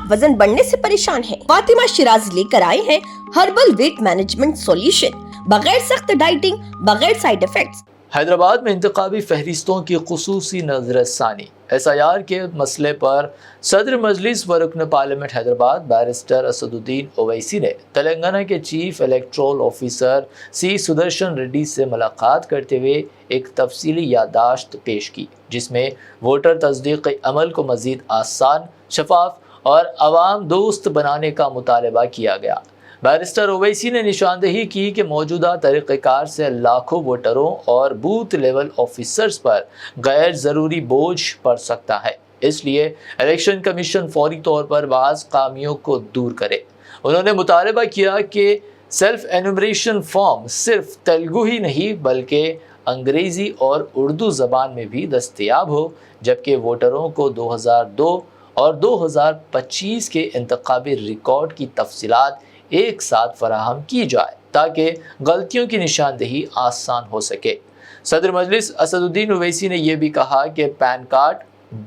आप वजन बढ़ने से परेशान हैं? फातिमा शिराजी लेकर आए हैं हर्बल वेट मैनेजमेंट सॉल्यूशन, बगैर सख्त डाइटिंग, बगैर साइड इफेक्ट्स। हैदराबाद में इंतखाबी फहरिस्तों की खुसूसी नजरसानी। SIR के मसले पर सदर मजलिस व रुकन पार्लियामेंट हैदराबाद बैरिस्टर असदुद्दीन ओवैसी ने तेलंगाना के chief electoral officer C Sudarshan Reddy से मुलाकात करते हुए एक तफसीली याददाश्त पेश की, जिसमें वोटर तस्दीक अमल को मज़ीद आसान, शफाफ और आवाम दोस्त बनाने का मुतालबा किया गया। बैरिस्टर ओवैसी ने निशानदेही की कि मौजूदा तरीक़ेकार से लाखों वोटरों और बूथ लेवल ऑफिसर्स पर गैर ज़रूरी बोझ पड़ सकता है, इसलिए इलेक्शन कमीशन फौरी तौर पर बाज़ खामियों को दूर करे। उन्होंने मुतालबा किया कि सेल्फ एनुमरेशन फॉर्म सिर्फ तेलुगु ही नहीं बल्कि अंग्रेज़ी और उर्दू ज़बान में भी दस्तयाब हो, जबकि वोटरों को 2002 और 2025 के इंतखाबी रिकॉर्ड की तफसीलात एक साथ फराहम की जाए ताकि गलतियों की निशानदेही आसान हो सके। सदर मजलिस असदुद्दीन ओवैसी ने यह भी कहा कि पैन कार्ड,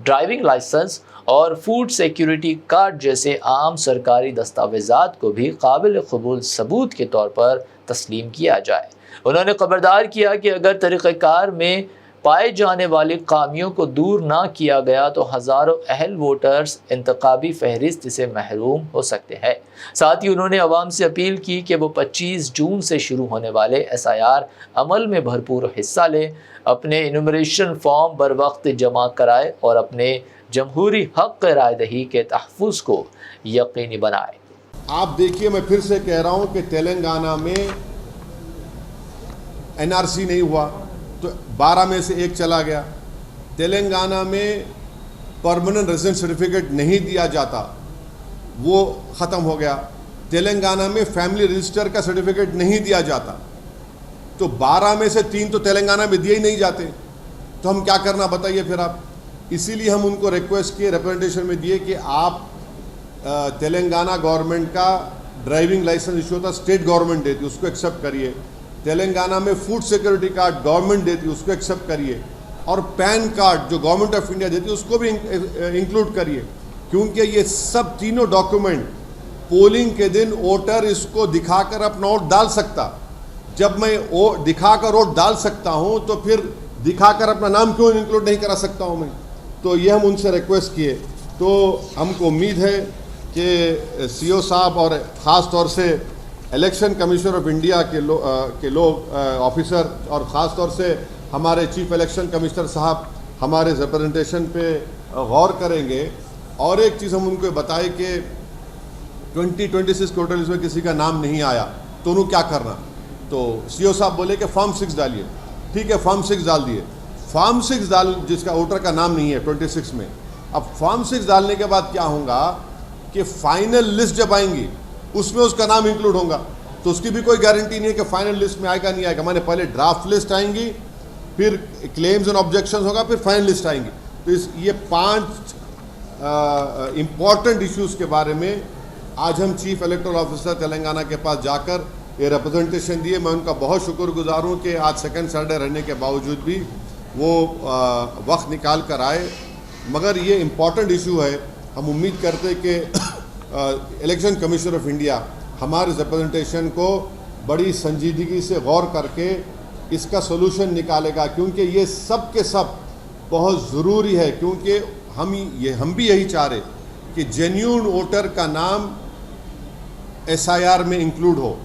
ड्राइविंग लाइसेंस और फूड सिक्योरिटी कार्ड जैसे आम सरकारी दस्तावेज़ात को भी काबिल कबूल सबूत के तौर पर तस्लीम किया जाए। उन्होंने खबरदार किया कि अगर तरीक़ेकार में पाए जाने वाली खामियों को दूर ना किया गया तो हज़ारों अहल वोटर्स इंतखाबी फहरिस्त से महरूम हो सकते हैं। साथ ही उन्होंने अवाम से अपील की कि वो 25 जून से शुरू होने वाले SIR अमल में भरपूर हिस्सा लें, अपने इनुमरेशन फॉर्म बर वक्त जमा कराए और अपने जमहूरी हक़ रायदही के तहफ़्फ़ुज़ को यकीनी बनाए। आप देखिए, मैं फिर से कह रहा हूँ कि तेलंगाना में NRC नहीं हुआ तो 12 में से एक चला गया। तेलंगाना में परमानेंट रेजिडेंट सर्टिफिकेट नहीं दिया जाता, वो ख़त्म हो गया। तेलंगाना में फैमिली रजिस्टर का सर्टिफिकेट नहीं दिया जाता, तो 12 में से 3 तो तेलंगाना में दिए ही नहीं जाते, तो हम क्या करना बताइए फिर आप। इसीलिए हम उनको रिक्वेस्ट किए, रिप्रेजेंटेशन में दिए कि आप तेलंगाना गवर्नमेंट का ड्राइविंग लाइसेंस इशू होता स्टेट गवर्नमेंट देती, उसको एक्सेप्ट करिए। तेलंगाना में फूड सिक्योरिटी कार्ड गवर्नमेंट देती, उसको एक्सेप्ट करिए। और पैन कार्ड जो गवर्नमेंट ऑफ इंडिया देती है उसको भी इंक्लूड करिए, क्योंकि ये सब तीनों डॉक्यूमेंट पोलिंग के दिन वोटर इसको दिखाकर अपना वोट डाल सकता। जब मैं दिखाकर वोट डाल सकता हूँ तो फिर दिखाकर अपना नाम क्यों इंक्लूड नहीं करा सकता हूँ मैं। तो ये हम उनसे रिक्वेस्ट किए। तो हमको उम्मीद है कि CO साहब और ख़ास तौर से इलेक्शन कमीशनर ऑफ इंडिया के लोग ऑफिसर और ख़ास तौर से हमारे चीफ इलेक्शन कमिश्नर साहब हमारे रिप्रेजेंटेशन पे गौर करेंगे। और एक चीज़ हम उनको बताए कि 2026 टोटल इसमें किसी का नाम नहीं आया तो उन्होंने क्या करना। तो CO साहब बोले कि फॉर्म 6 डालिए। ठीक है, फॉर्म 6 डाल दिए। फॉर्म 6 डाल जिसका वोटर का नाम नहीं है 26 में। अब फॉर्म 6 डालने के बाद क्या होगा कि फाइनल लिस्ट जब आएंगी उसमें उसका नाम इंक्लूड होगा, तो उसकी भी कोई गारंटी नहीं है कि फाइनल लिस्ट में आएगा नहीं आएगा। माने पहले ड्राफ्ट लिस्ट आएंगी, फिर क्लेम्स एंड ऑब्जेक्शंस होगा, फिर फाइनल लिस्ट आएंगी। तो ये 5 इम्पॉर्टेंट इश्यूज़ के बारे में आज हम चीफ इलेक्टोरल ऑफिसर तेलंगाना के पास जाकर ये रिप्रेजेंटेशन दिए। मैं उनका बहुत शुक्रगुजार हूँ कि आज सेकंड सैटरडे रहने के बावजूद भी वो वक्त निकाल कर आए। मगर ये इम्पॉर्टेंट इशू है, हम उम्मीद करते कि इलेक्शन कमीशन ऑफ इंडिया हमारे रिप्रेजेंटेशन को बड़ी संजीदगी से गौर करके इसका सोल्यूशन निकालेगा, क्योंकि ये सब के सब बहुत ज़रूरी है। क्योंकि हम भी यही चाह रहे कि जेन्युइन वोटर का नाम SIR में इंक्लूड हो,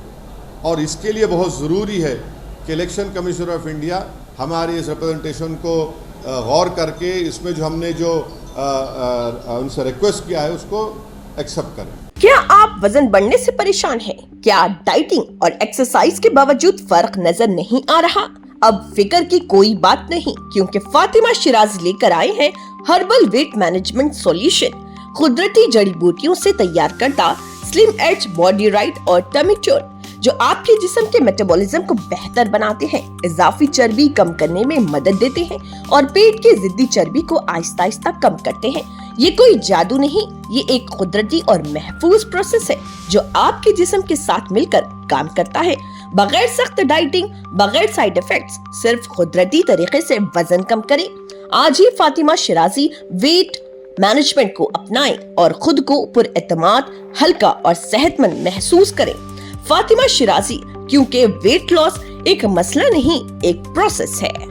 और इसके लिए बहुत ज़रूरी है कि इलेक्शन कमीशन ऑफ इंडिया हमारे इस रिप्रेजेंटेशन को गौर करके इसमें जो हमने जो उनसे रिक्वेस्ट किया है उसको एक्सेप्ट करें। क्या आप वजन बढ़ने से परेशान हैं? क्या डाइटिंग और एक्सरसाइज के बावजूद फर्क नजर नहीं आ रहा? अब फिक्र की कोई बात नहीं, क्योंकि फातिमा शिराजी लेकर आए हैं हर्बल वेट मैनेजमेंट सॉल्यूशन, कुदरती जड़ी बूटियों से तैयार करता स्लिम एज बॉडी राइट और टमी टोन, जो आपके जिस्म के मेटाबॉलिज्म को बेहतर बनाते हैं, इजाफी चर्बी कम करने में मदद देते हैं और पेट की जिद्दी चर्बी को आहिस्ता आहिस्ता कम करते हैं। ये कोई जादू नहीं, ये एक कुदरती और महफूज प्रोसेस है जो आपके जिस्म के साथ मिलकर काम करता है, बगैर सख्त डाइटिंग, बगैर साइड इफेक्ट्स, सिर्फ कुदरती तरीके से वजन कम करें। आज ही फातिमा शिराजी वेट मैनेजमेंट को अपनाएं और खुद को पुरएतमाद, हल्का और सेहतमंद महसूस करें। फातिमा शिराजी, क्योंकि वेट लॉस एक मसला नहीं, एक प्रोसेस है।